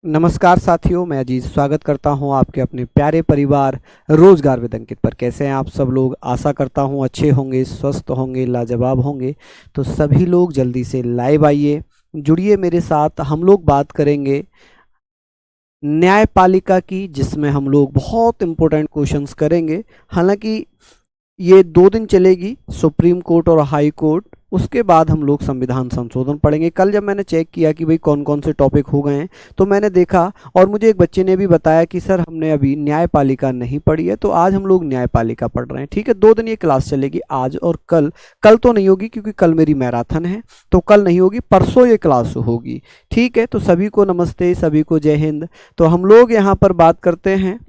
नमस्कार साथियों, मैं अजीज स्वागत करता हूं आपके अपने प्यारे परिवार रोजगार विद अंकित पर। कैसे हैं आप सब लोग? आशा करता हूं अच्छे होंगे, स्वस्थ होंगे, लाजवाब होंगे। तो सभी लोग जल्दी से लाइव आइए, जुड़िए मेरे साथ। हम लोग बात करेंगे न्यायपालिका की, जिसमें हम लोग बहुत इंपॉर्टेंट क्वेश्चंस करेंगे। हालांकि ये 2 दिन चलेगी, सुप्रीम कोर्ट और हाई कोर्ट। उसके बाद हम लोग संविधान संशोधन पढ़ेंगे। कल जब मैंने चेक किया कि भाई कौन कौन से टॉपिक हो गए हैं, तो मैंने देखा और मुझे एक बच्चे ने भी बताया कि सर हमने अभी न्यायपालिका नहीं पढ़ी है। तो आज हम लोग न्यायपालिका पढ़ रहे हैं। ठीक है, 2 दिन ये क्लास चलेगी, आज और कल। कल तो नहीं होगी क्योंकि कल मेरी मैराथन है, तो कल नहीं होगी, परसों ये क्लास होगी। ठीक है, तो सभी को नमस्ते, सभी को जय हिंद। तो हम लोग यहाँ पर बात करते हैं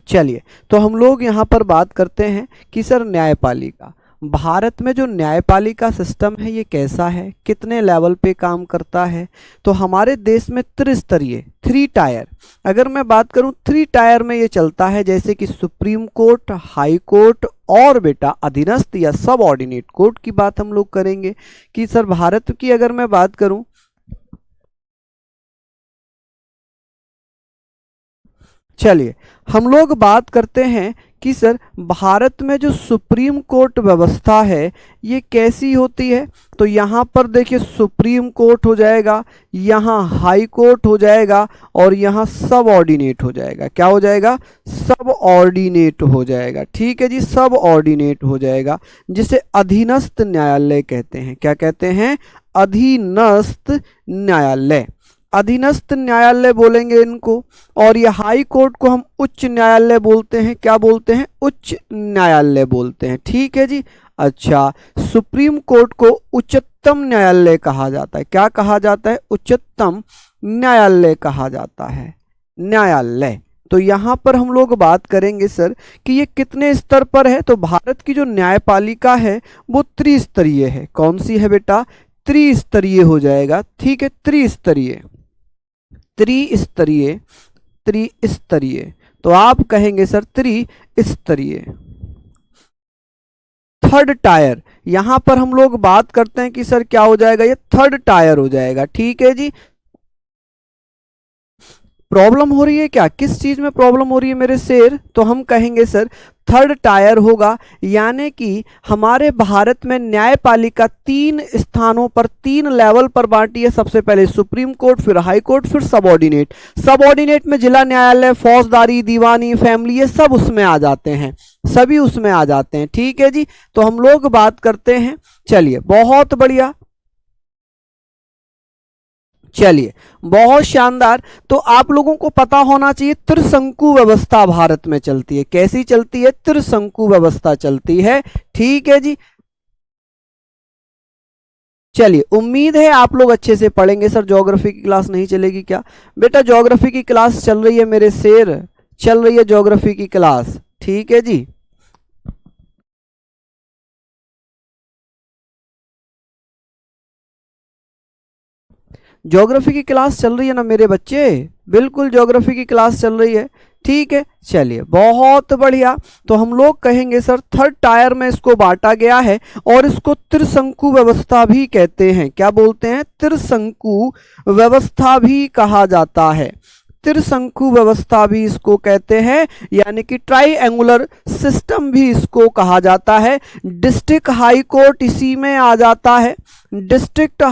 चलिए, तो हम लोग यहाँ पर बात करते हैं कि सर न्यायपालिका, भारत में जो न्यायपालिका सिस्टम है ये कैसा है, कितने लेवल पे काम करता है। तो हमारे देश में त्रिस्तरीय, 3 टायर, अगर मैं बात करूं 3 टायर में ये चलता है, जैसे कि सुप्रीम कोर्ट, हाई कोर्ट और बेटा अधीनस्थ या सब ऑर्डिनेट कोर्ट की बात हम लोग करेंगे। कि सर भारत की अगर मैं बात करूं, चलिए हम लोग बात करते हैं कि सर भारत में जो सुप्रीम कोर्ट व्यवस्था है ये कैसी होती है। तो यहाँ पर देखिए सुप्रीम कोर्ट हो जाएगा, यहाँ हाई कोर्ट हो जाएगा और यहाँ सब ऑर्डिनेट हो जाएगा। क्या हो जाएगा? सब ऑर्डिनेट हो जाएगा। ठीक है जी, सब ऑर्डिनेट हो जाएगा, जिसे अधीनस्थ न्यायालय कहते हैं। क्या कहते हैं? अधीनस्थ न्यायालय। अधीनस्थ न्यायालय बोलेंगे इनको। और ये हाई कोर्ट को हम उच्च न्यायालय बोलते हैं। क्या बोलते हैं? उच्च न्यायालय बोलते हैं। ठीक है जी। अच्छा, सुप्रीम कोर्ट को उच्चतम न्यायालय कहा जाता है। क्या कहा जाता है? उच्चतम न्यायालय कहा जाता है। न्यायालय। तो यहाँ पर हम लोग बात करेंगे सर कि ये कितने स्तर पर है। तो भारत की जो न्यायपालिका है वो त्रिस्तरीय है। कौन सी है बेटा? त्रिस्तरीय हो जाएगा। ठीक है, त्रिस्तरीय, त्रिस्तरीय, त्रिस्तरीय। तो आप कहेंगे सर त्रिस्तरीय। 3 टायर, यहां पर हम लोग बात करते हैं कि सर क्या हो जाएगा? ये 3 टायर हो जाएगा। ठीक है जी। प्रॉब्लम हो रही है क्या? किस चीज में प्रॉब्लम हो रही है मेरे शेर? तो हम कहेंगे सर 3 टायर होगा, यानी कि हमारे भारत में न्यायपालिका 3 स्थानों पर, 3 लेवल पर बांटी है। सबसे पहले सुप्रीम कोर्ट, फिर हाई कोर्ट, फिर सब ऑर्डिनेट। सब ऑर्डिनेट में जिला न्यायालय, फौजदारी, दीवानी, फैमिली, ये सब उसमें आ जाते हैं, सभी उसमें आ जाते हैं। ठीक है जी। तो हम लोग बात करते हैं, चलिए बहुत बढ़िया, चलिए बहुत शानदार। तो आप लोगों को पता होना चाहिए त्रिशंकु व्यवस्था भारत में चलती है। कैसी चलती है? त्रिशंकु व्यवस्था चलती है। ठीक है जी। चलिए, उम्मीद है आप लोग अच्छे से पढ़ेंगे। सर ज्योग्राफी की क्लास नहीं चलेगी क्या? बेटा ज्योग्राफी की क्लास चल रही है मेरे शेर, चल रही है ज्योग्राफी की क्लास। ठीक है जी। ज्योग्राफी की क्लास चल रही है ना मेरे बच्चे? बिल्कुल ज्योग्राफी की क्लास चल रही है। ठीक है, चलिए बहुत बढ़िया। तो हम लोग कहेंगे सर 3 टायर में इसको बांटा गया है और इसको त्रिशंकु व्यवस्था भी कहते हैं। क्या बोलते हैं? त्रिशंकु व्यवस्था भी कहा जाता है। त्रिशंकु व्यवस्था भी इसको कहते हैं, यानी कि ट्राई एंगुलर सिस्टम भी इसको कहा जाता है। डिस्ट्रिक्ट हाई कोर्ट इसी में आ जाता है। डिस्ट्रिक्ट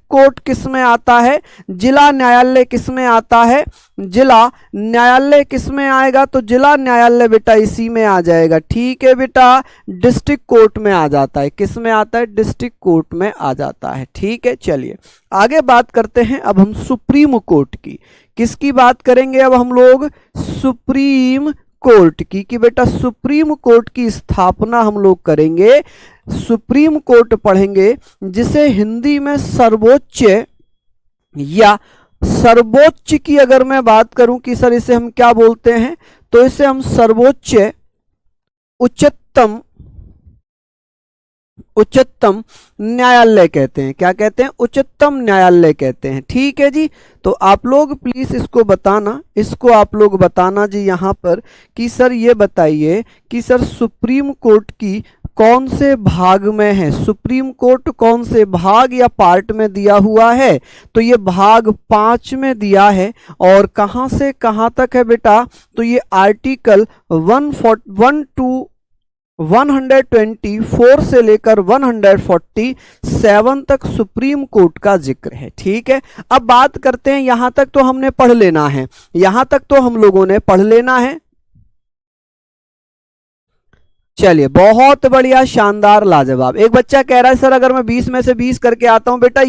कोर्ट किस में आता है? जिला न्यायालय किस में आता है? जिला न्यायालय किस में आएगा? तो जिला न्यायालय बेटा इसी में आ जाएगा। ठीक है बेटा, डिस्ट्रिक्ट कोर्ट में आ जाता है। किस में आता है? डिस्ट्रिक्ट कोर्ट में आ जाता है। ठीक है, चलिए आगे बात करते हैं अब हम सुप्रीम कोर्ट की। किसकी बात करेंगे अब हम लोग? सुप्रीम कोर्ट की। कि बेटा सुप्रीम कोर्ट की स्थापना हम लोग करेंगे, सुप्रीम कोर्ट पढ़ेंगे, जिसे हिंदी में सर्वोच्च, या सर्वोच्च की अगर मैं बात करूं कि सर इसे हम क्या बोलते हैं, तो इसे हम सर्वोच्च, उच्चतम, उच्चतम न्यायालय कहते हैं। क्या कहते हैं? उच्चतम न्यायालय कहते हैं। ठीक है जी। तो आप लोग प्लीज इसको बताना, इसको आप लोग बताना जी यहाँ पर कि सर ये बताइए कि सर सुप्रीम कोर्ट की कौन से भाग में है, सुप्रीम कोर्ट कौन से भाग या पार्ट में दिया हुआ है, तो ये भाग 5 में दिया है। और कहां से कहां तक है बेटा, तो ये आर्टिकल 124 से लेकर 147 तक सुप्रीम कोर्ट का जिक्र है। ठीक है, अब बात करते हैं, यहां तक तो हमने पढ़ लेना है, यहां तक तो हम लोगों ने पढ़ लेना है। चलिए, बहुत बढ़िया, शानदार, लाजवाब। एक बच्चा कह रहा है सर अगर मैं 20 में से 20 करके आता हूं बेटा,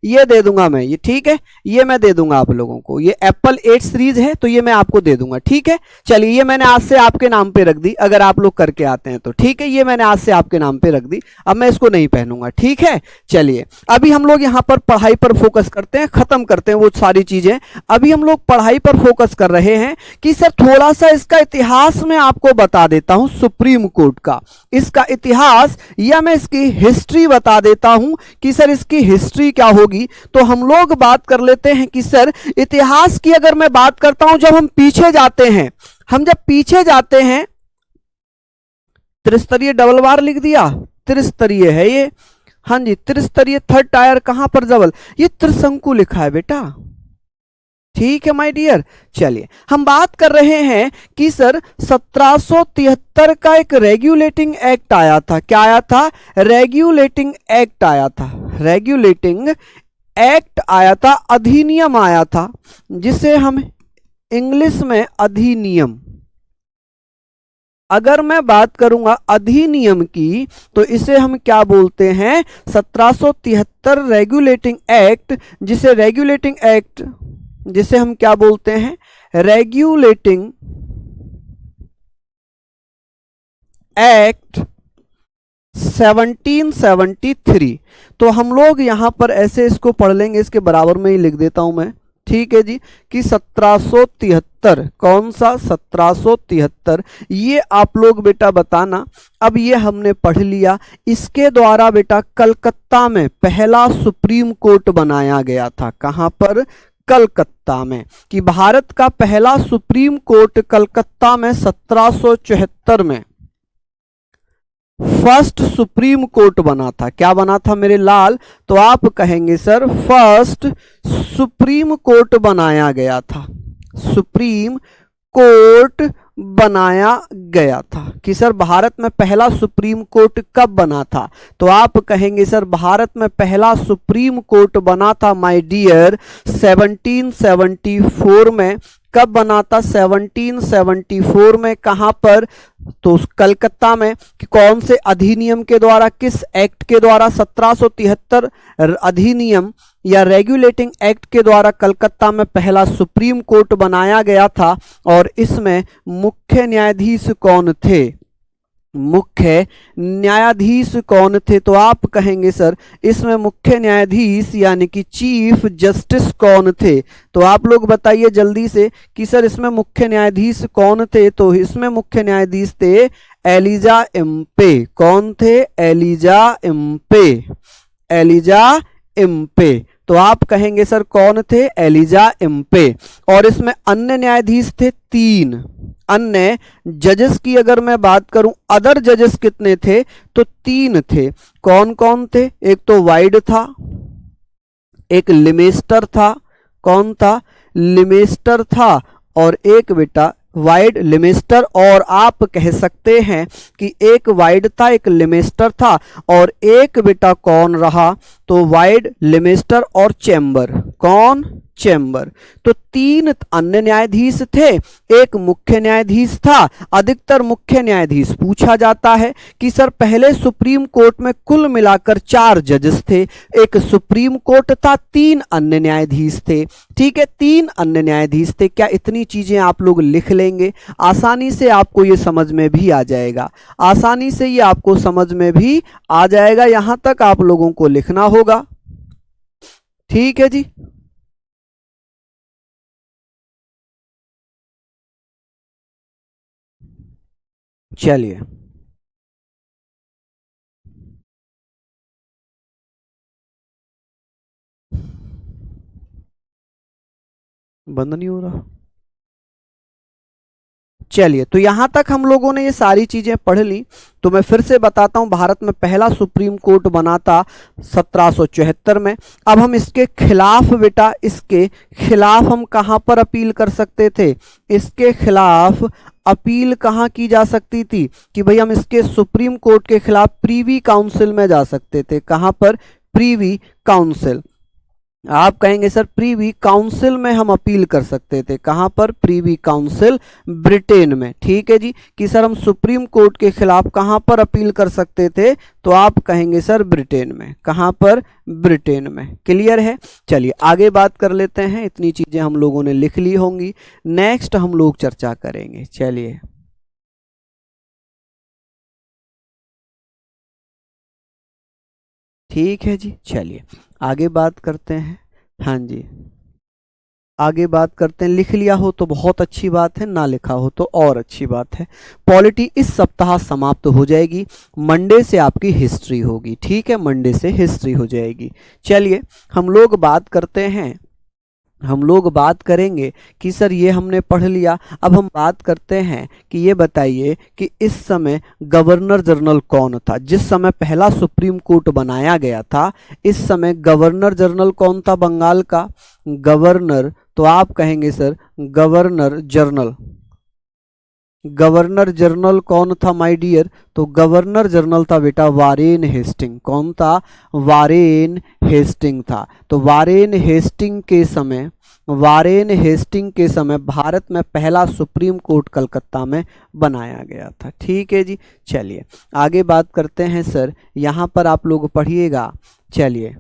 ये दे दूंगा मैं, ये ठीक है, ये मैं दे दूंगा आप लोगों को। ये एप्पल 8 सीरीज है तो ये मैं आपको दे दूंगा। ठीक है, चलिए, ये मैंने आज से आपके नाम पे रख दी, अगर आप लोग करके आते हैं तो। ठीक है, ये मैंने आज से आपके नाम पे रख दी, अब मैं इसको नहीं पहनूंगा। ठीक है, चलिए, अभी हम लोग यहां पर पढ़ाई पर फोकस करते हैं, खत्म करते हैं वो सारी चीजें। अभी हम लोग पढ़ाई पर फोकस कर रहे हैं कि सर थोड़ा सा इसका इतिहास मैं आपको बता देता हूं, सुप्रीम कोर्ट का, इसका इतिहास, या मैं इसकी हिस्ट्री बता देता हूं कि सर इसकी हिस्ट्री क्या होगी। तो हम लोग बात कर लेते हैं कि सर इतिहास की अगर मैं बात करता हूं, जब हम पीछे जाते हैं, हम जब पीछे जाते हैं, त्रिस्तरीय डबल बार लिख दिया, त्रिस्तरीय है ये, हाँ जी, त्रिस्तरीय थर्ड टायर, कहां पर डबल, ये त्रिशंकु लिखा है बेटा। ठीक है माय डियर, चलिए हम बात कर रहे हैं कि सर 1773 का एक रेगुलेटिंग एक्ट आया था। क्या आया था, रेगुलेटिंग एक्ट आया था, रेगुलेटिंग एक्ट आया था, अधिनियम आया था, जिसे हम इंग्लिश में अधिनियम, अगर मैं बात करूंगा अधिनियम की, तो इसे हम क्या बोलते हैं, 1773 रेगुलेटिंग एक्ट, जिसे हम क्या बोलते हैं, रेगुलेटिंग एक्ट 1773। तो हम लोग यहां पर ऐसे इसको पढ़ लेंगे, इसके बराबर में ही लिख देता हूं मैं। ठीक है जी, कि 1773, कौन सा, 1773, ये आप लोग बेटा बताना। अब ये हमने पढ़ लिया, इसके द्वारा बेटा कलकत्ता में पहला सुप्रीम कोर्ट बनाया गया था। कहां पर, कलकत्ता में, कि भारत का पहला सुप्रीम कोर्ट कलकत्ता में 1774 में फर्स्ट सुप्रीम कोर्ट बना था। क्या बना था मेरे लाल, तो आप कहेंगे सर फर्स्ट सुप्रीम कोर्ट बनाया गया था, सुप्रीम कोर्ट बनाया गया था। कि सर भारत में पहला सुप्रीम कोर्ट कब बना था, तो आप कहेंगे सर भारत में पहला सुप्रीम कोर्ट बना था माय डियर 1774 में। कब बना था, 1774 में। कहां पर, तो कलकत्ता में। कि कौन से अधिनियम के द्वारा, किस एक्ट के द्वारा, 1773 अधिनियम या रेगुलेटिंग एक्ट के द्वारा कलकत्ता में पहला सुप्रीम कोर्ट बनाया गया था। और इसमें मुख्य न्यायाधीश कौन थे, मुख्य न्यायाधीश कौन थे, तो आप कहेंगे सर इसमें मुख्य न्यायाधीश यानी कि चीफ जस्टिस कौन थे। तो आप लोग बताइए जल्दी से कि सर इसमें मुख्य न्यायाधीश कौन थे, तो इसमें मुख्य न्यायाधीश थे एलिजा एम्पे। कौन थे, एलिजा एम्पे, एलिजा एम्पे। तो आप कहेंगे सर कौन थे, एलिजा एम्पे। और इसमें अन्य न्यायाधीश थे 3। अन्य जजेस की अगर मैं बात करूं, अदर जजेस कितने थे, तो 3 थे। कौन कौन थे, एक तो वाइड था, एक लिमेस्टर था, कौन था, लिमेस्टर था, और एक बेटा वाइड, लिमेस्टर, और आप कह सकते हैं कि एक वाइड था, एक लिमेस्टर था, और एक बेटा कौन रहा, तो वाइड, लिमेस्टर और चैम्बर। कौन, चैम्बर। तो 3 अन्य न्यायाधीश थे, एक मुख्य न्यायाधीश था। अधिकतर मुख्य न्यायाधीश पूछा जाता है कि सर पहले सुप्रीम कोर्ट में कुल मिलाकर 4 जजेस थे, एक सुप्रीम कोर्ट था, 3 अन्य न्यायाधीश थे। ठीक है, 3 अन्य न्यायाधीश थे। क्या इतनी चीजें आप लोग लिख लेंगे, आसानी से आपको ये समझ में भी आ जाएगा, आसानी से ये आपको समझ में भी आ जाएगा। यहां तक आप लोगों को लिखना होगा। ठीक है जी, चलिए, बंद नहीं हो रहा, चलिए, तो यहां तक हम लोगों ने ये सारी चीजें पढ़ ली। तो मैं फिर से बताता हूं, भारत में पहला सुप्रीम कोर्ट बना था 1774 में। अब हम इसके खिलाफ बेटा, इसके खिलाफ हम कहां पर अपील कर सकते थे? इसके खिलाफ अपील कहां की जा सकती थी कि भाई हम इसके सुप्रीम कोर्ट के खिलाफ प्रीवी काउंसिल में जा सकते थे। कहां पर? प्रीवी काउंसिल। आप कहेंगे सर प्रीवी काउंसिल में हम अपील कर सकते थे। कहां पर? प्रीवी काउंसिल, ब्रिटेन में। ठीक है जी, कि सर हम सुप्रीम कोर्ट के खिलाफ कहां पर अपील कर सकते थे? तो आप कहेंगे सर ब्रिटेन में। कहां पर? ब्रिटेन में। क्लियर है? चलिए आगे बात कर लेते हैं। इतनी चीजें हम लोगों ने लिख ली होंगी, नेक्स्ट हम लोग चर्चा करेंगे। चलिए, ठीक है जी, चलिए आगे बात करते हैं। हाँ जी, आगे बात करते हैं। लिख लिया हो तो बहुत अच्छी बात है, ना लिखा हो तो और अच्छी बात है। पॉलिटी इस सप्ताह समाप्त हो जाएगी, मंडे से आपकी हिस्ट्री होगी। ठीक है, मंडे से हिस्ट्री हो जाएगी। चलिए हम लोग बात करते हैं, हम लोग बात करेंगे कि सर ये हमने पढ़ लिया। अब हम बात करते हैं कि ये बताइए कि इस समय गवर्नर जनरल कौन था? जिस समय पहला सुप्रीम कोर्ट बनाया गया था, इस समय गवर्नर जनरल कौन था बंगाल का? गवर्नर, तो आप कहेंगे sir governor general. Governor general कौन था माय डियर? तो गवर्नर जनरल था बेटा वारेन हेस्टिंग। कौन था? वारेन हेस्टिंग था। तो वारेन हेस्टिंग के समय, वारेन हेस्टिंग के समय भारत में पहला सुप्रीम कोर्ट कलकत्ता में बनाया गया था। ठीक है जी, चलिए आगे बात करते हैं। सर यहां पर आप लोग पढ़िएगा। चलिए,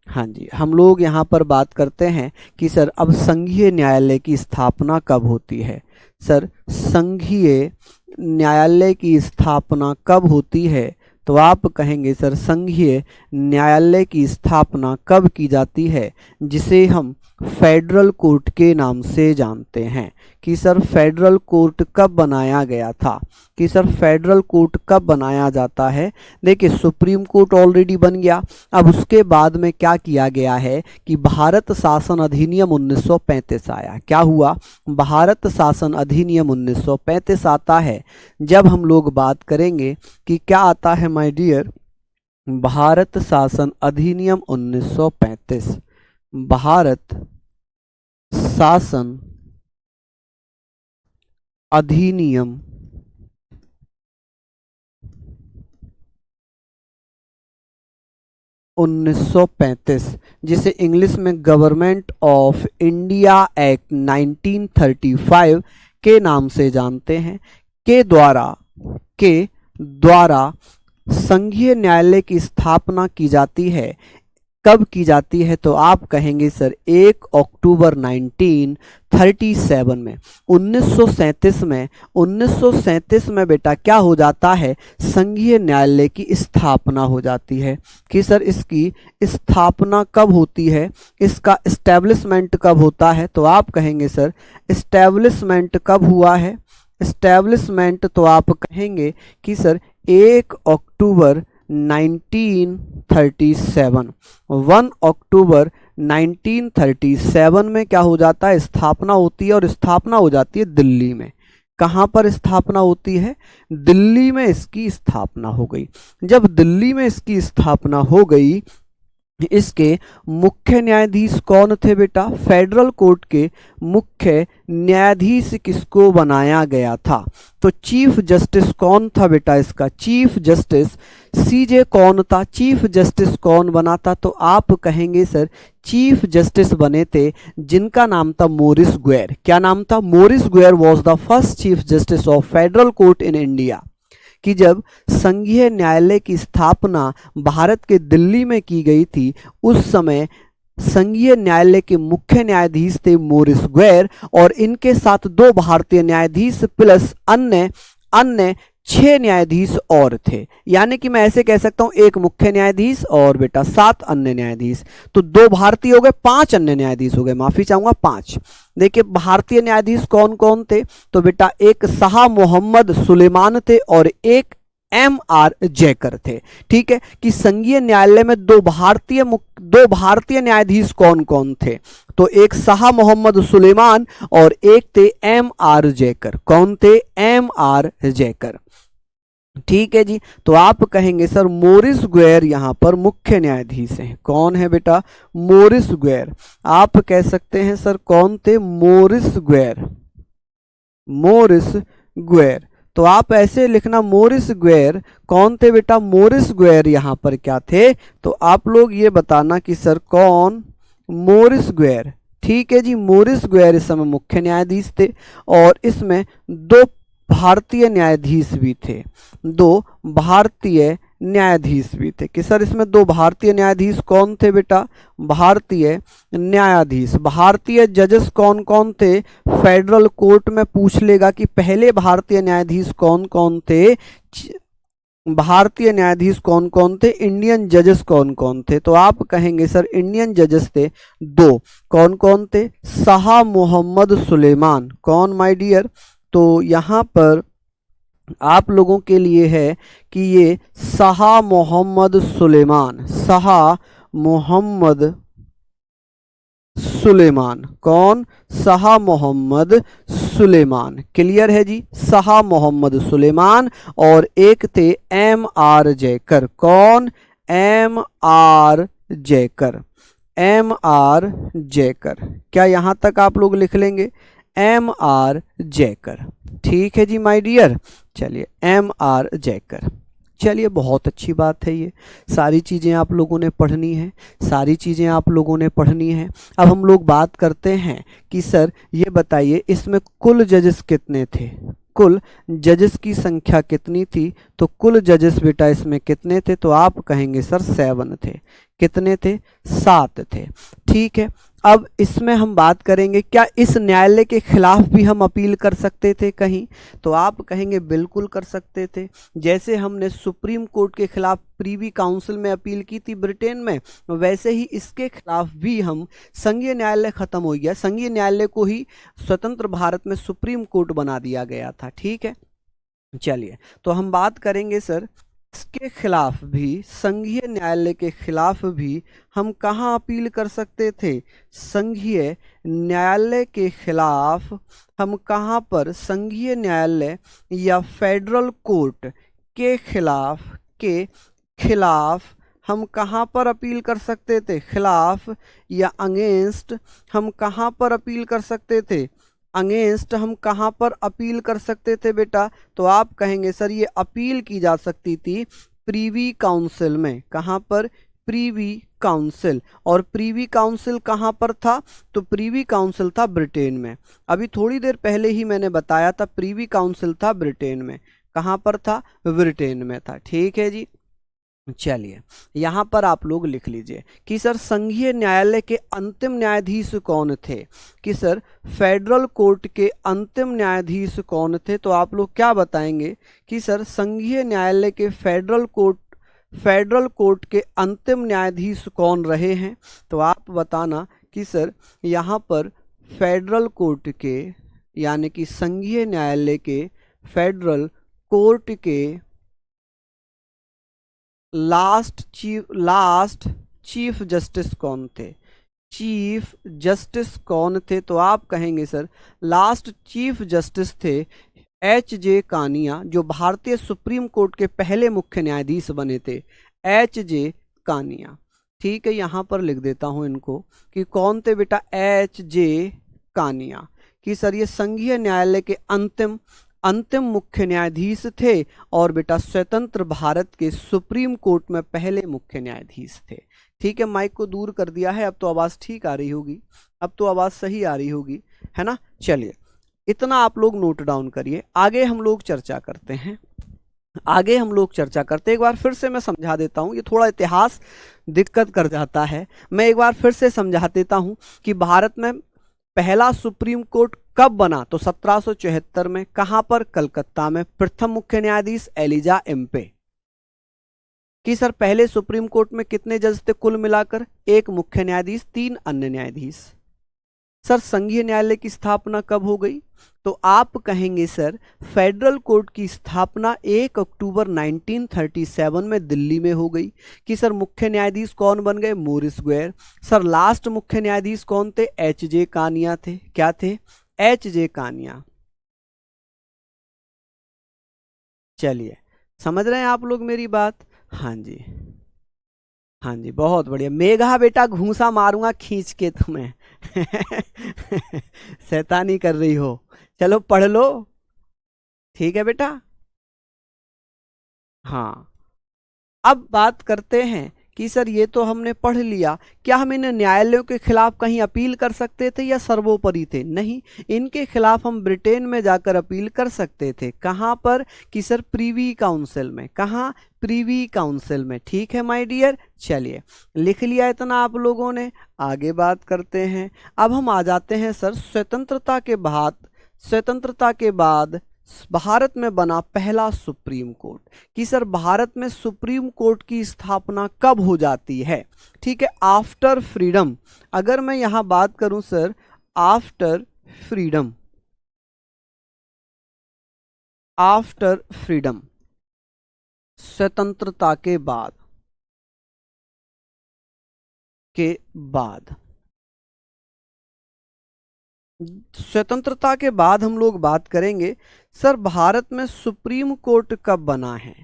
हाँ जी, हम लोग यहाँ पर बात करते हैं कि सर अब संघीय न्यायालय की स्थापना कब होती है? सर संघीय न्यायालय की स्थापना कब होती है? तो आप कहेंगे सर संघीय न्यायालय की स्थापना कब की जाती है, जिसे हम फेडरल कोर्ट के नाम से जानते हैं। कि सर फेडरल कोर्ट कब बनाया गया था? कि सर फेडरल कोर्ट कब बनाया जाता है? देखिए सुप्रीम कोर्ट ऑलरेडी बन गया। अब उसके बाद में क्या किया गया है कि भारत शासन अधिनियम 1935 आया। क्या हुआ? भारत शासन अधिनियम 1935 आता है। जब हम लोग बात करेंगे कि क्या आता है माय डियर, भारत शासन अधिनियम 1935, भारत शासन अधिनियम 1935, जिसे इंग्लिश में गवर्नमेंट ऑफ इंडिया एक्ट 1935 के नाम से जानते हैं, के द्वारा संघीय न्यायालय की स्थापना की जाती है। कब की जाती है? तो आप कहेंगे सर 1 अक्टूबर 1937 में, 1937 में, 1937 में बेटा क्या हो जाता है? संघीय न्यायालय की स्थापना हो जाती है। कि सर इसकी स्थापना कब होती है, इसका एस्टेब्लिशमेंट कब होता है? तो आप कहेंगे सर एस्टेब्लिशमेंट कब हुआ है? एस्टेब्लिशमेंट तो आप कहेंगे कि सर 1 अक्टूबर 1937, 1 अक्टूबर 1937 में क्या हो जाता है? स्थापना होती है, और स्थापना हो जाती है दिल्ली में। कहां पर स्थापना होती है? दिल्ली में इसकी स्थापना हो गई। जब दिल्ली में इसकी स्थापना हो गई, इसके मुख्य न्यायाधीश कौन थे बेटा? फेडरल कोर्ट के मुख्य न्यायाधीश किसको बनाया गया था? तो चीफ जस्टिस कौन था बेटा इसका? चीफ जस्टिस सीजे कौन था? चीफ जस्टिस कौन बना था? तो आप कहेंगे सर चीफ जस्टिस बने थे जिनका नाम था मोरिस ग्वेर। क्या नाम था? Maurice Gwyer was the first chief justice of federal court in India. कि जब संघीय न्यायालय की स्थापना भारत के दिल्ली में की गई थी, उस समय संघीय न्यायालय के मुख्य न्यायाधीश थे मोरिस ग्वेर, और इनके साथ 2 भारतीय न्यायाधीश प्लस अन्य 6 न्यायाधीश और थे। यानी कि मैं ऐसे कह सकता हूं 1 मुख्य न्यायाधीश और बेटा 7 अन्य न्यायाधीश। तो 2 भारतीय हो गए, 5 अन्य न्यायाधीश हो गए, माफी चाहूंगा 5। देखिए भारतीय न्यायाधीश कौन कौन थे? तो बेटा एक शाह मोहम्मद सुलेमान थे, और एक एम आर जयकर थे। ठीक है, कि संघीय न्यायालय में दो भारतीय न्यायाधीश कौन कौन थे, तो एक शाह मोहम्मद सुलेमान और एक थे एम आर जयकर। कौन थे? M R Jayakar. ठीक है जी, तो आप कहेंगे सर मोरिस ग्वेर यहां पर मुख्य न्यायाधीश हैं। कौन है बेटा? मोरिस ग्वेर। आप कह सकते हैं सर कौन थे? मोरिस ग्वेर। मोरिस ग्वेर। तो आप ऐसे लिखना मोरिस ग्वेर। कौन थे बेटा? मोरिस ग्वेर यहां पर क्या थे? तो आप लोग ये बताना कि सर कौन? मोरिस ग्वेर। ठीक है जी, मोरिस ग्वेर इस समय मुख्य न्यायाधीश थे और इसमें दो भारतीय न्यायाधीश भी थे। दो भारतीय न्यायाधीश भी थे कि सर इसमें दो भारतीय न्यायाधीश कौन थे बेटा? भारतीय न्यायाधीश। भारतीय जजेस कौन कौन थे? फेडरल कोर्ट में पूछ लेगा कि पहले भारतीय न्यायाधीश कौन कौन थे। भारतीय न्यायाधीश कौन कौन थे? इंडियन जजेस कौन कौन थे? तो आप कहेंगे सर इंडियन जजेस थे दो। कौन कौन थे? शाह मोहम्मद सुलेमान। कौन माय डियर? तो यहां पर आप लोगों के लिए है कि ये शाह मोहम्मद सुलेमान। शाह मोहम्मद सुलेमान। कौन? शाह मोहम्मद सुलेमान। क्लियर है जी, शाह मोहम्मद सुलेमान। और एक थे एम आर जयकर। कौन? M R Jayakar. M R Jayakar. क्या यहां तक आप लोग लिख लेंगे? M R Jayakar. ठीक है जी माय डियर, चलिए एम आर जयकर। चलिए बहुत अच्छी बात है, ये सारी चीज़ें आप लोगों ने पढ़नी है, सारी चीज़ें आप लोगों ने पढ़नी है। अब हम लोग बात करते हैं कि सर ये बताइए इसमें कुल जजेस कितने थे? कुल जजेस की संख्या कितनी थी? तो कुल जजेस बेटा इसमें कितने थे? तो आप कहेंगे सर 7 थे। कितने थे? 7 थे। ठीक है, अब इसमें हम बात करेंगे क्या इस न्यायालय के खिलाफ भी हम अपील कर सकते थे कहीं? तो आप कहेंगे बिल्कुल कर सकते थे। जैसे हमने सुप्रीम कोर्ट के खिलाफ प्रीवी काउंसिल में अपील की थी ब्रिटेन में, वैसे ही इसके खिलाफ भी हम, संघीय न्यायालय खत्म हो गया, संघीय न्यायालय को ही स्वतंत्र भारत में सुप्रीम कोर्ट बना दिया गया था। ठीक है, चलिए तो हम बात करेंगे सर इसके खिलाफ भी, संघीय न्यायालय के खिलाफ भी हम कहाँ अपील कर सकते थे? संघीय न्यायालय के खिलाफ हम कहाँ पर, संघीय न्यायालय या फेडरल कोर्ट के खिलाफ हम कहाँ पर अपील कर सकते थे? खिलाफ या अगेंस्ट हम कहाँ पर अपील कर सकते थे? अगेंस्ट हम कहाँ पर अपील कर सकते थे बेटा? तो आप कहेंगे सर ये अपील की जा सकती थी प्रीवी काउंसिल में। कहाँ पर? प्रीवी काउंसिल। और प्रीवी काउंसिल कहाँ पर था? तो प्रीवी काउंसिल था ब्रिटेन में। अभी थोड़ी देर पहले ही मैंने बताया था प्रीवी काउंसिल था ब्रिटेन में। कहाँ पर था? ब्रिटेन में था। ठीक है जी, चलिए यहां पर आप लोग लिख लीजिए कि सर संघीय न्यायालय के अंतिम न्यायाधीश कौन थे? कि सर फेडरल कोर्ट के अंतिम न्यायाधीश कौन थे? तो आप लोग क्या बताएंगे कि सर संघीय न्यायालय के फेडरल कोर्ट के अंतिम न्यायाधीश कौन रहे हैं? तो आप बताना कि सर यहां पर फेडरल कोर्ट के, यानी कि संघीय न्यायालय के फेडरल कोर्ट के लास्ट चीफ जस्टिस कौन थे? चीफ जस्टिस कौन थे? तो आप कहेंगे सर लास्ट चीफ जस्टिस थे H.J. कानिया, जो भारतीय सुप्रीम कोर्ट के पहले मुख्य न्यायाधीश बने थे। H.J. कानिया। ठीक है, यहां पर लिख देता हूं इनको कि कौन थे बेटा? H.J. कानिया। कि सर ये संघीय न्यायालय के अंतिम मुख्य न्यायाधीश थे और बेटा स्वतंत्र भारत के सुप्रीम कोर्ट में पहले मुख्य न्यायाधीश थे। ठीक है, माइक को दूर कर दिया है, अब तो आवाज़ ठीक आ रही होगी, अब तो आवाज़ सही आ रही होगी, है ना? चलिए इतना आप लोग नोट डाउन करिए, आगे हम लोग चर्चा करते हैं। एक बार फिर से मैं समझा देता हूँ, ये थोड़ा इतिहास दिक्कत कर जाता है। मैं एक बार फिर से समझा देता हूँ कि भारत में पहला सुप्रीम कोर्ट कब बना? तो 1774 में। कहां पर? कलकत्ता में। प्रथम मुख्य न्यायाधीश एलिजा एम्पे। कि सर पहले सुप्रीम कोर्ट में कितने जज थे कुल मिलाकर? एक मुख्य न्यायाधीश, 3 अन्य न्यायाधीश। सर संघीय न्यायालय की स्थापना कब हो गई? तो आप कहेंगे सर फेडरल कोर्ट की स्थापना 1 अक्टूबर 1937 में दिल्ली में हो गई। कि सर मुख्य न्यायाधीश कौन बन गए? मोरिस गोयर। सर लास्ट मुख्य न्यायाधीश कौन थे? एच जे कानिया थे। क्या थे? H J Kania. चलिए समझ रहे हैं आप लोग मेरी बात? हाँ जी, हाँ जी, बहुत बढ़िया। मेघा बेटा घूंसा मारूंगा खींच के तुम्हें। शैतानी कर रही हो। चलो पढ़ लो। ठीक है बेटा। हाँ, अब बात करते हैं कि सर ये तो हमने पढ़ लिया, क्या हम इन न्यायालयों के खिलाफ कहीं अपील कर सकते थे या सर्वोपरि थे? नहीं, इनके खिलाफ हम ब्रिटेन में जाकर अपील कर सकते थे। कहां पर? कि सर प्रीवी काउंसिल में। कहां? प्रीवी काउंसिल में। ठीक है माय डियर। चलिए लिख लिया इतना आप लोगों ने। आगे बात करते हैं। अब हम आ जाते हैं सर स्वतंत्रता के बाद। स्वतंत्रता के बाद भारत में बना पहला सुप्रीम कोर्ट। कि सर भारत में सुप्रीम कोर्ट की स्थापना कब हो जाती है? ठीक है, आफ्टर फ्रीडम। अगर मैं यहां बात करूं sir after freedom, after freedom, स्वतंत्रता के बाद, के बाद, स्वतंत्रता के बाद हम लोग बात करेंगे सर भारत में सुप्रीम कोर्ट कब बना है।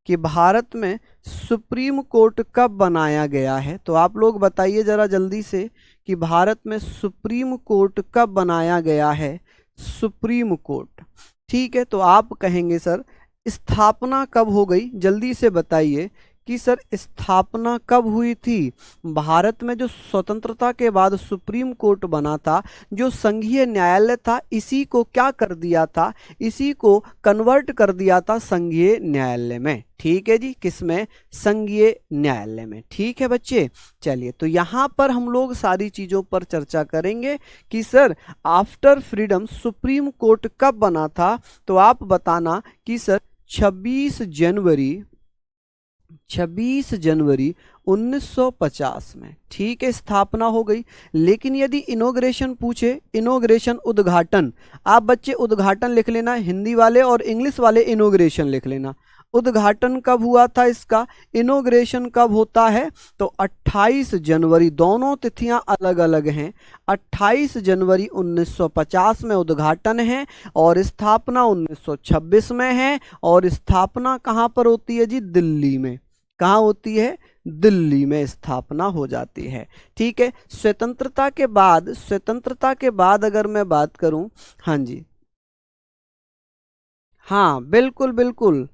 कि भारत में सुप्रीम कोर्ट कब बनाया गया है? तो आप लोग बताइए जरा जल्दी से कि भारत में सुप्रीम कोर्ट कब बनाया गया है? Supreme court. ठीक है, तो आप कहेंगे सर स्थापना कब हो गई? जल्दी से बताइए कि सर स्थापना कब हुई थी? भारत में जो स्वतंत्रता के बाद सुप्रीम कोर्ट बना था, जो संघीय न्यायालय था, इसी को क्या कर दिया था? इसी को कन्वर्ट कर दिया था संघीय न्यायालय में। ठीक है जी, किसमें? संघीय न्यायालय में। ठीक है बच्चे। चलिए तो यहां पर हम लोग सारी चीजों पर चर्चा करेंगे कि sir after freedom supreme court कब बना था। तो आप बताना कि सर 26 जनवरी 1950 में। ठीक है, स्थापना हो गई। लेकिन यदि इनोग्रेशन पूछे, इनोग्रेशन उद्घाटन, आप बच्चे उद्घाटन लिख लेना हिंदी वाले, और इंग्लिश वाले इनोग्रेशन लिख लेना। उद्घाटन कब हुआ था इसका? इनोग्रेशन कब होता है? तो 28 जनवरी, दोनों तिथियां अलग अलग हैं। 28 जनवरी 1950 में उद्घाटन है और स्थापना 1926 में है। और स्थापना कहां पर होती है जी? दिल्ली में। कहाँ होती है? दिल्ली में स्थापना हो जाती है। ठीक है, स्वतंत्रता के बाद, स्वतंत्रता के बाद अगर मैं बात करूं, हाँ जी, हाँ बिल्कुल बिल्कुल,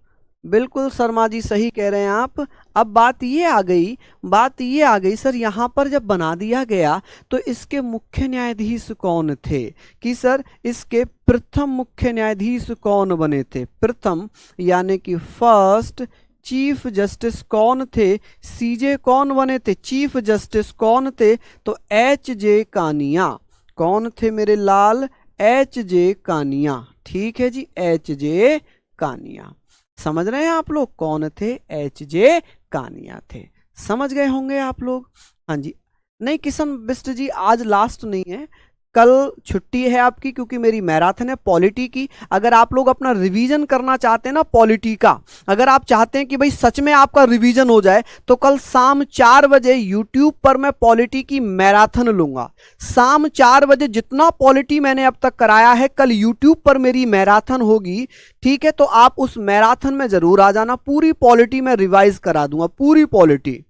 बिल्कुल शर्मा जी सही कह रहे हैं आप। अब बात ये आ गई, बात ये आ गई सर, यहाँ पर जब बना दिया गया तो इसके मुख्य न्यायाधीश कौन थे? कि सर इसके प्रथम मुख्य न्यायाधीश कौन बने थे? प्रथम यानी कि फर्स्ट चीफ जस्टिस कौन थे? सीजे कौन बने थे? चीफ जस्टिस कौन थे? तो एच जे कानिया। कौन थे मेरे लाल? H J Kania. ठीक है जी, एच जे कानिया। समझ रहे हैं आप लोग कौन थे? एच जे कानिया थे। समझ गए होंगे आप लोग। हाँ जी। नहीं किशन बिष्ट जी आज लास्ट नहीं है, कल छुट्टी है आपकी, क्योंकि मेरी मैराथन है पॉलिटी की। अगर आप लोग अपना रिवीजन करना चाहते हैं ना पॉलिटी का, अगर आप चाहते हैं कि भाई सच में आपका रिवीजन हो जाए, तो कल शाम 4 बजे यूट्यूब पर मैं पॉलिटी की मैराथन लूंगा। शाम 4 बजे जितना पॉलिटी मैंने अब तक कराया है, कल यूट्यूब पर मेरी मैराथन होगी। ठीक है, तो आप उस मैराथन में जरूर आ जाना। पूरी पॉलिटी में रिवाइज करा दूंगा, पूरी पॉलिटी।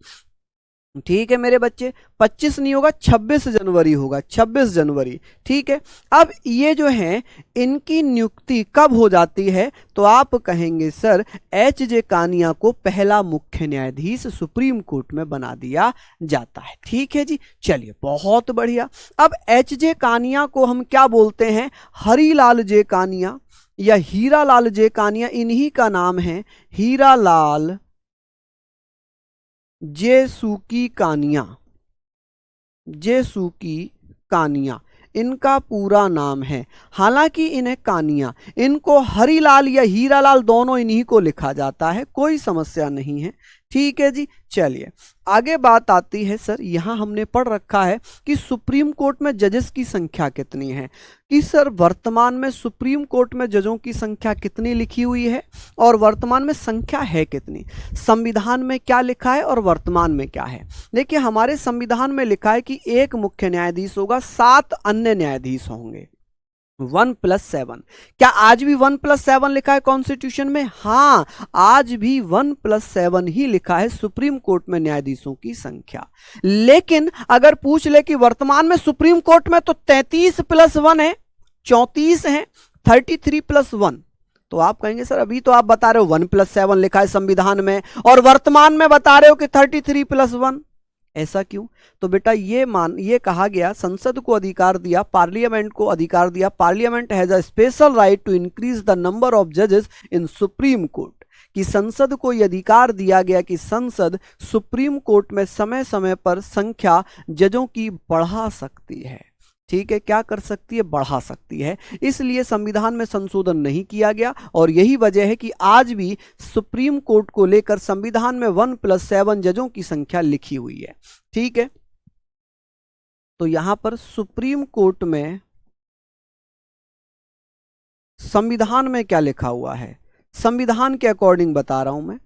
ठीक है मेरे बच्चे। 25 नहीं होगा, 26 जनवरी होगा, 26 जनवरी। ठीक है, अब ये जो है इनकी नियुक्ति कब हो जाती है? तो आप कहेंगे सर एच जे कानिया को पहला मुख्य न्यायाधीश सुप्रीम कोर्ट में बना दिया जाता है। ठीक है जी, चलिए बहुत बढ़िया। अब एच जे कानिया को हम क्या बोलते हैं? हरीलाल जे कानिया या हीरालाल जे कानिया, इन्हीं का नाम है हीरालाल जेसुकी कानिया। जेसुकी कानिया इनका पूरा नाम है। हालांकि इन्हें कानिया, इनको हरीलाल या हीरालाल दोनों इन्हीं को लिखा जाता है, कोई समस्या नहीं है। ठीक है जी। चलिए आगे बात आती है सर, यहां हमने पढ़ रखा है कि सुप्रीम कोर्ट में जजेस की संख्या कितनी है, कि सर वर्तमान में सुप्रीम कोर्ट में जजों की संख्या कितनी लिखी हुई है और वर्तमान में संख्या है कितनी। संविधान में क्या लिखा है और वर्तमान में क्या है। देखिए हमारे संविधान में लिखा है कि एक मुख्य न्यायाधीश होगा, 7 अन्य न्यायाधीश होंगे, 1+7। क्या आज भी 1+7 लिखा है कॉन्स्टिट्यूशन में? हाँ, आज भी 1+7 ही लिखा है सुप्रीम कोर्ट में न्यायाधीशों की संख्या। लेकिन अगर पूछ ले कि वर्तमान में सुप्रीम कोर्ट में तो 33+1 है, 34 है, 33+1, तो आप कहेंगे सर अभी तो आप बता रहे हो 1+7 लिखा है संविधान में और वर्तमान में बता रहे हो कि 33+1, ऐसा क्यों? तो बेटा ये कहा गया, संसद को अधिकार दिया, पार्लियामेंट को अधिकार दिया, parliament has a special right to increase the number of जजेस इन सुप्रीम कोर्ट, कि संसद को यह अधिकार दिया गया कि संसद सुप्रीम कोर्ट में समय समय पर संख्या जजों की बढ़ा सकती है। ठीक है, क्या कर सकती है? बढ़ा सकती है। इसलिए संविधान में संशोधन नहीं किया गया और यही वजह है कि आज भी सुप्रीम कोर्ट को लेकर संविधान में 1+7 जजों की संख्या लिखी हुई है। ठीक है, तो यहां पर सुप्रीम कोर्ट में संविधान में क्या लिखा हुआ है, संविधान के अकॉर्डिंग बता रहा हूं मैं।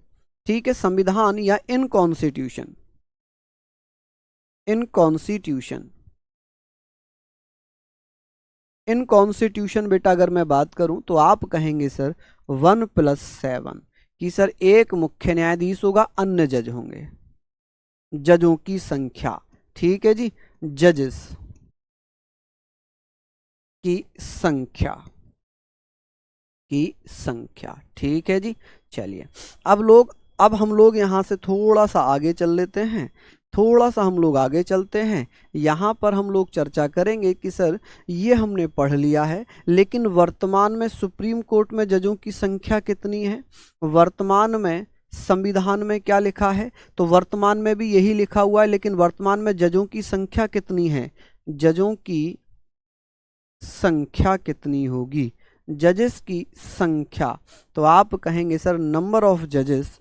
ठीक है, संविधान या इन कॉन्स्टिट्यूशन, इन कॉन्स्टिट्यूशन बेटा अगर मैं बात करूं तो आप कहेंगे सर 1+7, कि सर एक मुख्य न्यायाधीश होगा, अन्य जज होंगे, जजों की संख्या। ठीक है जी, जजेस की संख्या, ठीक है जी। चलिए अब हम लोग यहां से थोड़ा सा आगे चल लेते हैं, यहां पर हम लोग चर्चा करेंगे कि सर ये हमने पढ़ लिया है, लेकिन वर्तमान में सुप्रीम कोर्ट में जजों की संख्या कितनी है, वर्तमान में संविधान में क्या लिखा है, तो वर्तमान में भी यही लिखा हुआ है, लेकिन वर्तमान में जजों की संख्या कितनी है, जजों की संख्या कितनी होगी, जजेस की संख्या, तो आप कहेंगे सर नंबर ऑफ जजेस